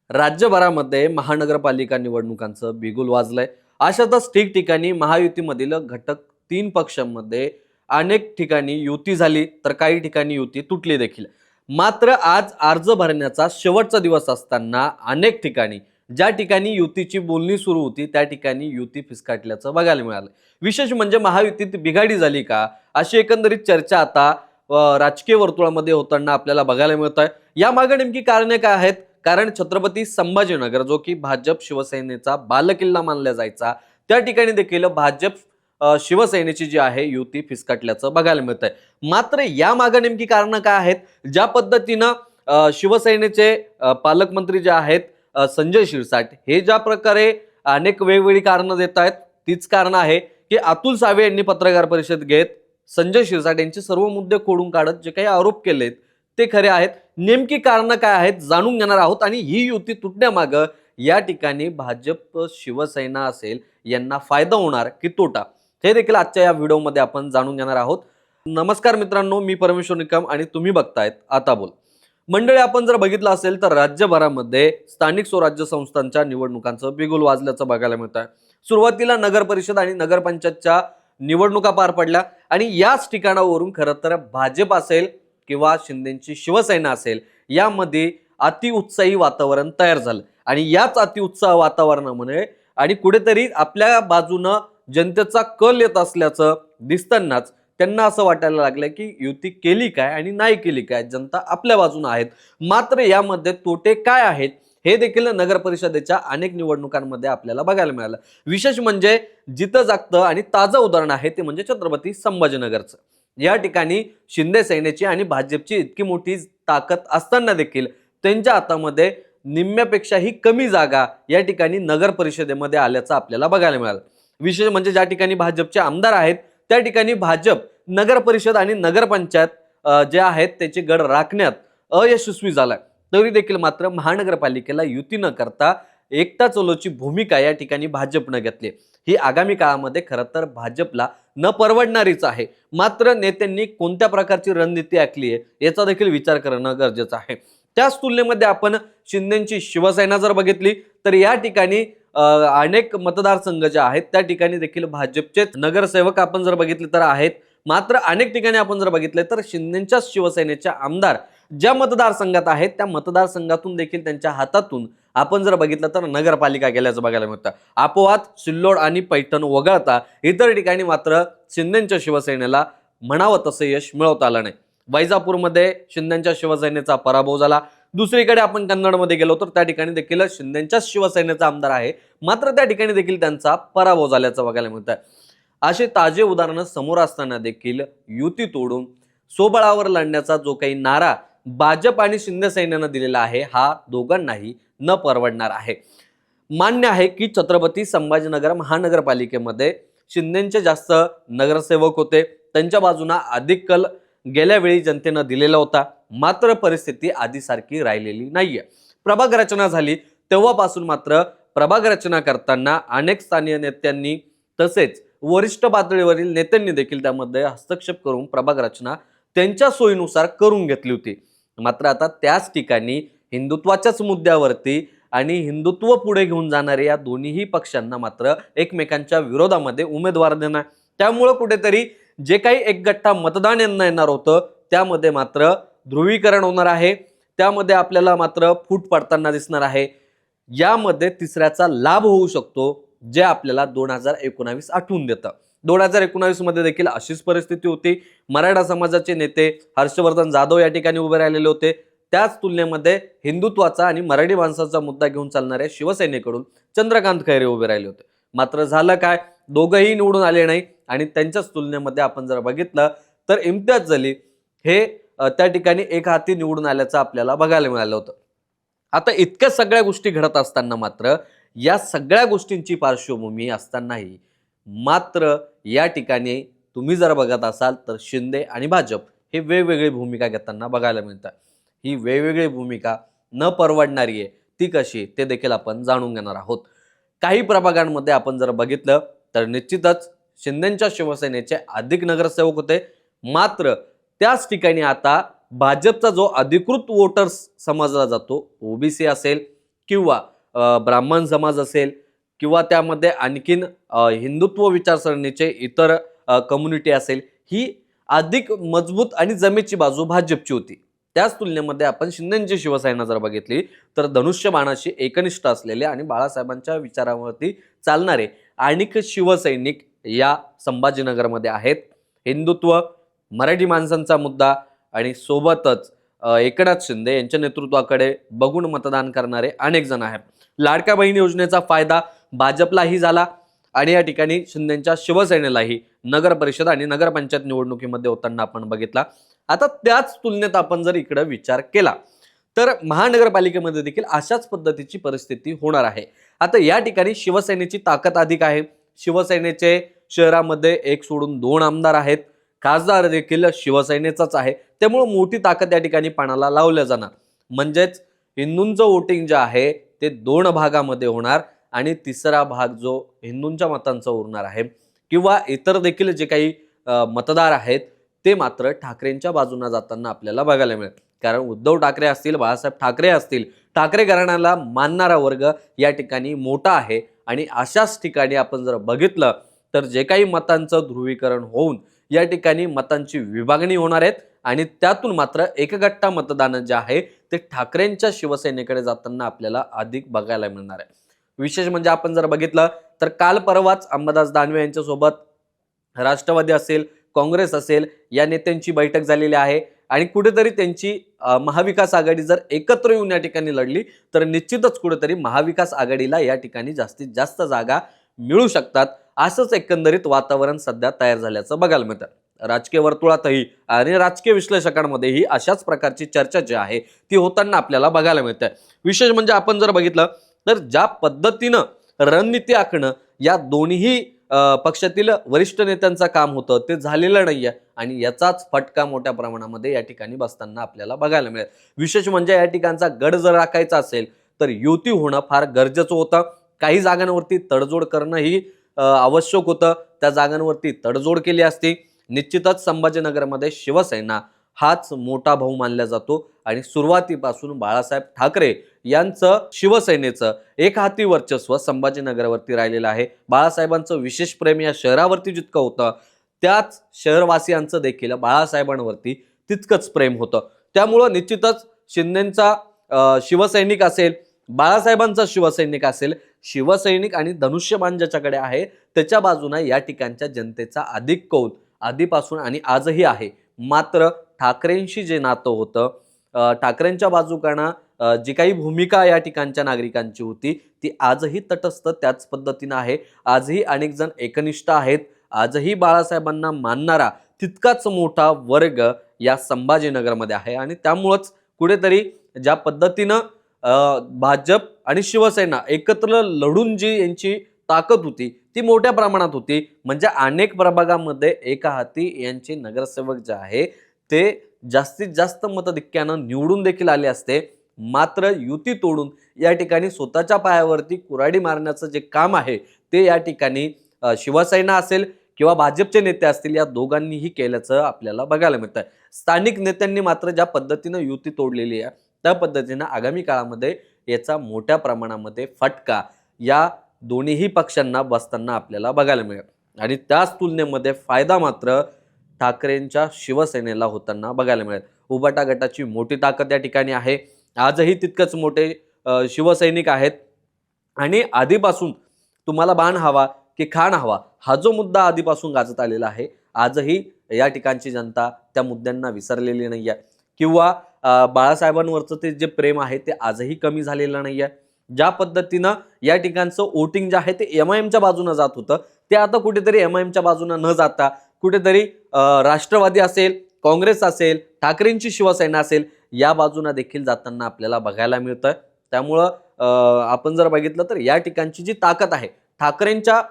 राज्यभरामध्ये महानगरपालिका निवडणुकांचं बिगुल वाजलंय. अशातच ठिकठिकाणी महायुतीमधील घटक तीन पक्षांमध्ये अनेक ठिकाणी युती झाली, तर काही ठिकाणी युती तुटली देखील. मात्र आज अर्ज भरण्याचा शेवटचा दिवस असताना अनेक ठिकाणी ज्या ठिकाणी युतीची बोलणी सुरू होती त्या ठिकाणी युती फिसकाटल्याचं बघायला मिळालं. विशेष म्हणजे महायुतीत बिघाडी झाली का, अशी एकंदरीत चर्चा आता राजकीय वर्तुळामध्ये होताना आपल्याला बघायला मिळत आहे. यामागे नेमकी कारणे काय आहेत? कारण छत्रपती संभाजीनगर जो की भाजप शिवसेनेचा बालेकिल्ला मानला जायचा, त्या ठिकाणी देखील भाजप शिवसेनेची जी आहे युती फिसकटल्याचं बघायला मिळतंय. मात्र यामागे नेमकी कारणं काय आहेत? ज्या पद्धतीनं शिवसेनेचे पालकमंत्री जे आहेत संजय शिरसाट हे ज्या प्रकारे अनेक वेगवेगळी कारणं देत आहेत, तीच कारणं आहे की अतुल सावे यांनी पत्रकार परिषद घेत संजय शिरसाट यांचे सर्व मुद्दे खोडून काढत जे काही आरोप केलेत ते खरे आहेत. नेमकी कारणं काय आहेत जाणून घेणार आहोत आणि ही युती तुटण्यामागं या ठिकाणी भाजप शिवसेना असेल यांना फायदा होणार की तोटा, हे देखील आजच्या या व्हिडिओमध्ये आपण जाणून घेणार आहोत. नमस्कार मित्रांनो, मी परमेश्वर निकम आणि तुम्ही बघतायत आता बोल. मंडळी, आपण जर बघितलं असेल तर राज्यभरामध्ये स्थानिक स्वराज्य संस्थांच्या निवडणुकांचं बिगुल वाजल्याचं बघायला मिळत आहे. सुरुवातीला नगर परिषद आणि नगरपंचायतच्या निवडणुका पार पडल्या आणि याच ठिकाणावरून खरं तर भाजप असेल किंवा शिंदेची शिवसेना असेल यामध्ये अतिउत्साही वातावरण तयार झालं आणि याच अतिउत्साह वातावरणामुळे आणि कुठेतरी आपल्या बाजूनं जनतेचा कल येत असल्याचं दिसतानाच त्यांना असं वाटायला लागलं की युती केली काय आणि नाही केली काय, जनता आपल्या बाजूने आहेत. मात्र यामध्ये तोटे काय आहेत हे देखील नगर परिषदेच्या अनेक निवडणुकांमध्ये आपल्याला बघायला मिळालं. विशेष म्हणजे जिथं जागतं आणि ताजं उदाहरण आहे ते म्हणजे छत्रपती संभाजीनगरचं. या ठिकाणी शिंदे सेनेची आणि भाजपची इतकी मोठी ताकद असताना देखील त्यांच्या हातामध्ये निम्म्यापेक्षाही कमी जागा या ठिकाणी नगर परिषदेमध्ये आल्याचं आपल्याला बघायला मिळालं. विशेष म्हणजे ज्या ठिकाणी भाजपचे आमदार आहेत त्या ठिकाणी भाजप नगर परिषद आणि नगरपंचायत जे आहेत त्याचे गड राखण्यात अयशस्वी झालाय. तरी देखील मात्र महानगरपालिकेला युती न करता एकटा चलोची भूमिका या ठिकाणी भाजपनं घेतली. ही आगामी काळामध्ये खरं तर भाजपला न परवडणारीच आहे. मात्र नेत्यांनी कोणत्या प्रकारची रणनीती आखली आहे याचा देखील विचार करणं गरजेचं आहे. त्याच तुलनेमध्ये आपण शिंदेची शिवसेना जर बघितली तर या ठिकाणी अनेक मतदारसंघ जे आहेत त्या ठिकाणी देखील भाजपचे नगरसेवक आपण जर बघितले तर आहेत. मात्र अनेक ठिकाणी आपण जर बघितले तर शिंदेच्या शिवसेनेच्या आमदार ज्या मतदारसंघात आहेत त्या मतदारसंघातून देखील त्यांच्या हातातून आपण जर बघितलं तर नगरपालिका गेल्याचं बघायला मिळतं. आपोआत सिल्लोड आणि पैठण वगळता इतर ठिकाणी मात्र शिंदेच्या शिवसेनेला म्हणावं तसं यश मिळवता आलं नाही. वैजापूरमध्ये शिंदेच्या शिवसेनेचा पराभव झाला. दुसरीकडे आपण कन्नडमध्ये गेलो तर त्या ठिकाणी देखील शिंदेच्या शिवसेनेचा आमदार आहे, मात्र त्या ठिकाणी देखील त्यांचा पराभव झाल्याचं बघायला मिळतं. असे ताजे उदाहरणं समोर असताना देखील युती तोडून सोबळावर लढण्याचा जो काही नारा भाजप आणि शिंदे सैन्यानं दिलेला आहे हा दोघांनाही न परवडणार आहे. मान्य आहे की छत्रपती संभाजीनगर महानगरपालिकेमध्ये शिंदेचे जास्त नगरसेवक होते, त्यांच्या बाजूला अधिक कल गेल्या वेळी जनतेनं दिलेला होता. मात्र परिस्थिती आधीसारखी राहिलेली नाहीये. प्रभाग रचना झाली तेव्हापासून मात्र प्रभाग रचना करताना अनेक स्थानिक नेत्यांनी तसेच वरिष्ठ पातळीवरील नेत्यांनी देखील त्यामध्ये हस्तक्षेप करून प्रभाग रचना त्यांच्या सोयीनुसार करून घेतली होती. मात्र आता त्याच ठिकाणी हिंदुत्वाच्याच मुद्द्यावरती आणि हिंदुत्व पुढे घेऊन जाणाऱ्या या दोन्हीही पक्षांना मात्र एकमेकांच्या विरोधामध्ये उमेदवार देणार. त्यामुळं कुठेतरी जे काही एक गठ्ठा मतदान यांना येणार होतं त्यामध्ये मात्र ध्रुवीकरण होणार आहे. त्यामध्ये आपल्याला मात्र फूट पडताना दिसणार आहे. यामध्ये तिसऱ्याचा लाभ होऊ शकतो जे आपल्याला 2019 आठवून देतं. 2019 मध्ये देखील अशीच परिस्थिती होती. मराठा समाजाचे नेते हर्षवर्धन जाधव या ठिकाणी उभे राहिलेले होते. त्याच तुलनेमध्ये हिंदुत्वाचा आणि मराठी माणसाचा मुद्दा घेऊन चालणाऱ्या शिवसेनेकडून चंद्रकांत खैरे उभे राहिले होते. मात्र झालं काय, दोघंही निवडून आले नाही आणि त्यांच्याच तुलनेमध्ये आपण जर बघितलं तर इम्तियाज जलील हे त्या ठिकाणी एक हाती निवडून आल्याचं आपल्याला बघायला मिळालं होतं. आता इतक्या सगळ्या गोष्टी घडत असताना मात्र या सगळ्या गोष्टींची पार्श्वभूमी असतानाही मात्र या ठिकाणी तुम्ही जर बघत असाल तर शिंदे आणि भाजप हे वेगवेगळी भूमिका घेताना बघायला मिळतात. ही वेगवेगळी भूमिका न परवडणारी आहे ती कशी ते देखील आपण जाणून घेणार आहोत. काही प्रभागांमध्ये आपण जर बघितलं तर निश्चितच शिंदेच्या शिवसेनेचे अधिक नगरसेवक होते. मात्र त्याच ठिकाणी आता भाजपचा जो अधिकृत वोटर्स समजला जातो, ओबीसी असेल किंवा ब्राह्मण समाज असेल किंवा त्यामध्ये आणखीन हिंदुत्व विचारसरणीचे इतर कम्युनिटी असेल, ही अधिक मजबूत आणि जमेची बाजू भाजपची होती. त्याच तुलनेमध्ये आपण शिंदेची शिवसेना जर बघितली तर धनुष्यबाणाशी एकनिष्ठ असलेले आणि बाळासाहेबांच्या विचारावरती चालणारे अनेक शिवसैनिक या संभाजीनगरमध्ये आहेत. हिंदुत्व, मराठी माणसांचा मुद्दा आणि सोबतच एकनाथ शिंदे यांच्या नेतृत्वाकडे बघून मतदान करणारे अनेक जण आहेत. लाडक्या बहीण योजनेचा फायदा भाजपलाही झाला आणि या ठिकाणी शिंदेच्या शिवसेनेलाही नगर परिषद आणि नगरपंचायत निवडणुकीमध्ये होताना आपण बघितला. आता त्याच तुलनेत आपण जर इकडे विचार केला तर महानगरपालिकेमध्ये देखील अशाच पद्धतीची परिस्थिती होणार आहे. आता या ठिकाणी शिवसेनेची ताकद अधिक आहे. शिवसेनेचे शहरामध्ये एक सोडून 2 आमदार आहेत. खासदार देखील शिवसेनेचाच आहे. त्यामुळे मोठी ताकद या ठिकाणी पणाला लावल्या जाणार. म्हणजेच हिंदूंचं वोटिंग जे आहे ते 2 भागामध्ये होणार आणि तिसरा भाग जो हिंदूंच्या मतांचा उरणार आहे किंवा इतर देखील जे काही मतदार आहेत ते मात्र ठाकरेंच्या बाजूने जाताना आपल्याला बघायला मिळेल. कारण उद्धव ठाकरे असतील, बाळासाहेब ठाकरे असतील, ठाकरे घराण्याला मानणारा वर्ग या ठिकाणी मोठा आहे आणि अशाच ठिकाणी आपण जर बघितलं तर जे काही मतांचं ध्रुवीकरण होऊन या ठिकाणी मतांची विभागणी होणार आहेत आणि त्यातून मात्र एकगट्टा मतदान जे आहे ते ठाकरेंच्या शिवसेनेकडे जाताना आपल्याला अधिक बघायला मिळणार आहे. विशेष म्हणजे आपण जर बघितलं तर काल परवाच अंबादास दानवे यांच्यासोबत राष्ट्रवादी असेल, काँग्रेस असेल या नेत्यांची बैठक झालेली आहे आणि कुठेतरी त्यांची महाविकास आघाडी जर एकत्र येऊन या ठिकाणी लढली तर निश्चितच कुठेतरी महाविकास आघाडीला या ठिकाणी जास्तीत जास्त जागा मिळू शकतात. असंच एकंदरीत वातावरण सध्या तयार झाल्याचं बघायला मिळतं. राजकीय वर्तुळातही आणि राजकीय विश्लेषकांमध्येही अशाच प्रकारची चर्चा जी आहे ती होताना आपल्याला बघायला मिळते. विशेष म्हणजे आपण जर बघितलं तर ज्या पद्धतीनं रणनीती आखणं या दोन्ही पक्षातील वरिष्ठ नेत्यांचं काम होतं ते झालेलं नाहीये आणि याचाच फटका मोठ्या प्रमाणामध्ये या ठिकाणी बसताना आपल्याला बघायला मिळेल. विशेष म्हणजे या ठिकाणचा गड जर राखायचा असेल तर युती होणं फार गरजेचं होतं. काही जागांवरती तडजोड करणं ही आवश्यक होतं. त्या जागांवरती तडजोड केली असती. निश्चितच संभाजीनगरमध्ये शिवसेना हाच मोठा भाऊ मानला जातो आणि सुरुवातीपासून बाळासाहेब ठाकरे यांचं शिवसेनेचं एक हाती वर्चस्व संभाजीनगरवरती राहिलेलं आहे. बाळासाहेबांचं विशेष प्रेम या शहरावरती जितकं होतं त्याच शहरवासियांचं देखील बाळासाहेबांवरती तितकंच प्रेम होतं. त्यामुळं निश्चितच शिंदेचा शिवसैनिक असेल, बाळासाहेबांचा शिवसैनिक असेल, शिवसैनिक आणि धनुष्यबाण ज्याच्याकडे आहे त्याच्या बाजूने या ठिकाणच्या जनतेचा अधिक कौल आधीपासून आणि आजही आहे. मात्र ठाकरेंशी जे नातं होतं, ठाकरेंच्या बाजूकडनं जी काही भूमिका या ठिकाणच्या नागरिकांची होती ती आजही तटस्थ त्याच पद्धतीनं आहे. आजही अनेक जण एकनिष्ठ आहेत. आजही बाळासाहेबांना मानणारा तितकाच मोठा वर्ग या संभाजीनगरमध्ये आहे आणि त्यामुळंच कुठेतरी ज्या पद्धतीनं भाजप आणि शिवसेना एकत्र लढून जी यांची ताकद होती ती मोठ्या प्रमाणात होती. म्हणजे अनेक प्रभागामध्ये एका हाती यांचे नगरसेवक जे आहे ते जास्तीत जास्त मतधिक्यानं निवडून देखील आले असते. मात्र युती तोडून या ठिकाणी स्वतःच्या पायावरती कुऱ्हाडी मारण्याचं जे काम आहे ते या ठिकाणी शिवसेना असेल किंवा भाजपचे नेते असतील या दोघांनीही केल्याचं आपल्याला बघायला मिळतं. स्थानिक नेत्यांनी मात्र ज्या पद्धतीनं युती तोडलेली आहे त्या पद्धतीनं आगामी काळामध्ये याचा मोठ्या प्रमाणामध्ये फटका या दोन्हीही पक्षांना बसताना आपल्याला बघायला मिळेल आणि त्याच तुलनेमध्ये फायदा मात्र ठाकरेंच्या शिवसेनेला होताना बघायला मिळेल. उबाटा गटाची मोठी ताकद या ठिकाणी आहे. आजही तितकंच मोठे शिवसैनिक आहेत आणि आधीपासून तुम्हाला बाण हवा की खाण हवा हा जो मुद्दा आधीपासून गाजत आलेला आहे आजही या ठिकाणची जनता त्या मुद्द्यांना विसरलेली नाही आहे किंवा बाळासाहेबांवरचं ते जे प्रेम आहे ते आजही कमी झालेलं नाही आहे. ज्या पद्धतीनं या ठिकाणचं वोटिंग जे आहे ते एमआयएमच्या बाजूने जात होतं ते आता कुठेतरी एमआयएमच्या बाजूने न जाता कुठेतरी राष्ट्रवादी असेल, काँग्रेस असेल, ठाकरेंची शिवसेना असेल या बाजूने देखील जाताना आपल्याला बघायला मिळतं. त्यामुळं आपण जर बघितलं तर या ठिकाणची जी ताकद आहे ठाकरेंच्या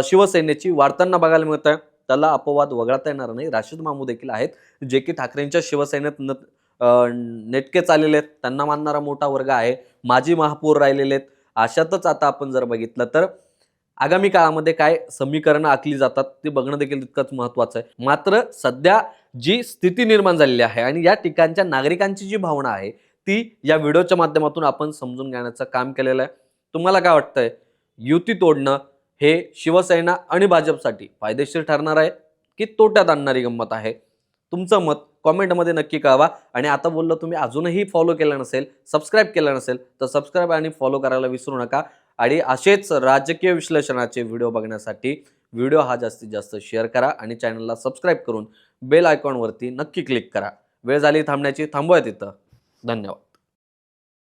शिवसेनेची वाढताना बघायला मिळतं. त्याला अपवाद वगळता येणार नाही. राशिद मामू देखील आहेत जे की ठाकरेंच्या शिवसेनेत नेटके चाललेले आहेत. त्यांना मानणारा मोठा वर्ग आहे. माजी महापौर राहिलेले आहेत. अशातच आता आपण जर बघितलं तर आगामी काळामध्ये काय समीकरणं आखली जातात ते बघणं देखील तितकंच महत्त्वाचं आहे. मात्र सध्या जी स्थिती निर्माण झालेली आहे आणि या ठिकाणच्या नागरिकांची जी भावना आहे ती या व्हिडिओच्या माध्यमातून आपण समजून घेण्याचं काम केलेलं आहे. तुम्हाला काय वाटतंय, युती तोडणं हे शिवसेना आणि भाजपसाठी फायदेशीर ठरणार आहे की तोट्यात आणणारी गंमत आहे? तुमचं मत कॉमेंटमध्ये नक्की कळवा. आणि आता बोललो, तुम्ही अजूनही फॉलो केलं नसेल, सबस्क्राईब केलं नसेल तर सबस्क्राईब आणि फॉलो करायला विसरू नका. आणि असेच राजकीय विश्लेषणाचे व्हिडिओ बघण्यासाठी व्हिडिओ हा जास्तीत जास्त शेअर करा आणि चॅनलला सबस्क्राईब करून बेल आयकॉनवरती नक्की क्लिक करा. वेळ झाली थांबण्याची, थांबूया तिथं. धन्यवाद.